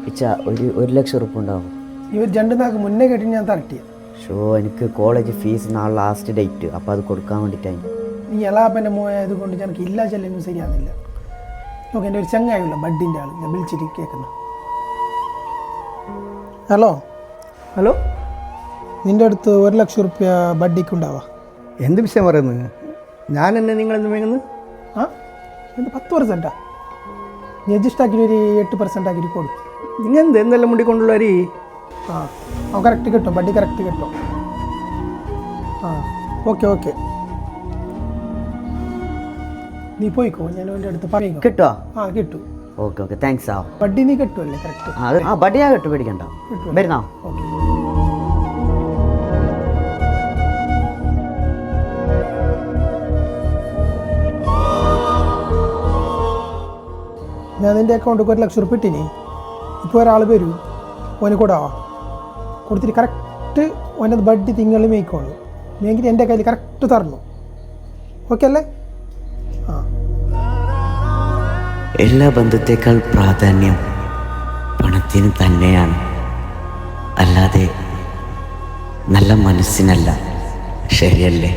ഇച്ച ഒരു ലക്ഷം ഉറുപ്പ് ഉണ്ടാവും. ഇവർ രണ്ട് നാൾക്ക് മുന്നേ കേട്ടി ഞാൻ തരട്ടിയ. ഷോ എനിക്ക് കോളേജ് ഫീസ് നാളെ ലാസ്റ്റ് ഡേറ്റ്, അപ്പോൾ അത് കൊടുക്കാൻ വേണ്ടിയിട്ടായി. നീ എളാപ്പൻ്റെ മോയത് കൊണ്ട് എനിക്ക് ഇല്ലാ ചെല്ലുമ്പോൾ ശരിയാകുന്നില്ല. നോക്ക് എൻ്റെ ഒരു ചങ്ങായുള്ള ബഡിൻ്റെ ആൾ ഞാൻ വിളിച്ചിട്ട് കേൾക്കുന്നു. ഹലോ ഹലോ, നിൻ്റെ അടുത്ത് 1 ലക്ഷം റുപ്യ ബഡ്ഡിക്ക് ഉണ്ടാവാ? എന്ത് വിഷയം പറയുന്നത്? ഞാൻ എന്നെ നിങ്ങളെന്ന് വേങ്ങുന്നു? ആ എന്ത് 10%? നീ അഡ്ജസ്റ്റ് ആക്കിയിട്ട് ഒരു 8% ആക്കിയിട്ട് കൊടുക്കും. നിങ്ങൾ എന്തെല്ലാം മുണ്ടി കൊണ്ടുള്ളവരി? ആ അവൻ കറക്റ്റ് കിട്ടും, ബഡ്ഡി കറക്റ്റ് കിട്ടും. ആ ഓക്കെ ഓക്കെ, നീ പോയിക്കോ, ഞാൻ അവൻ്റെ അടുത്ത് പറയും. കിട്ടോ? ആ കിട്ടും. ഓക്കെ ഓക്കെ, താങ്ക്സ് ആ. ബഡ്ഡി നീ കിട്ടുമല്ലേ കറക്റ്റ്? ആ ബഡിയാ കിട്ടും, പേടിക്കണ്ട. വരുന്നോ? ഓക്കെ. ഞാൻ നിൻ്റെ അക്കൗണ്ടിൽ 1 ലക്ഷം റുപ്യ ഇട്ടിനി. ഇപ്പോൾ ഒരാൾ വരും, ഓന് കൂടാവാ കൊടുത്തിട്ട് കറക്റ്റ് ഓൻ്റെ ബഡ്ഡി തിങ്കളി മേയ്ക്കോളൂ. മേങ്കിൽ എൻ്റെ കയ്യിൽ കറക്റ്റ് തരണം. ഓക്കെ അല്ലേ? ആ എല്ലാ ബന്ധത്തേക്കാൾ പ്രാധാന്യം പണത്തിന് തന്നെയാണ്, അല്ലാതെ നല്ല മനസ്സിനല്ല. ശരിയല്ലേ?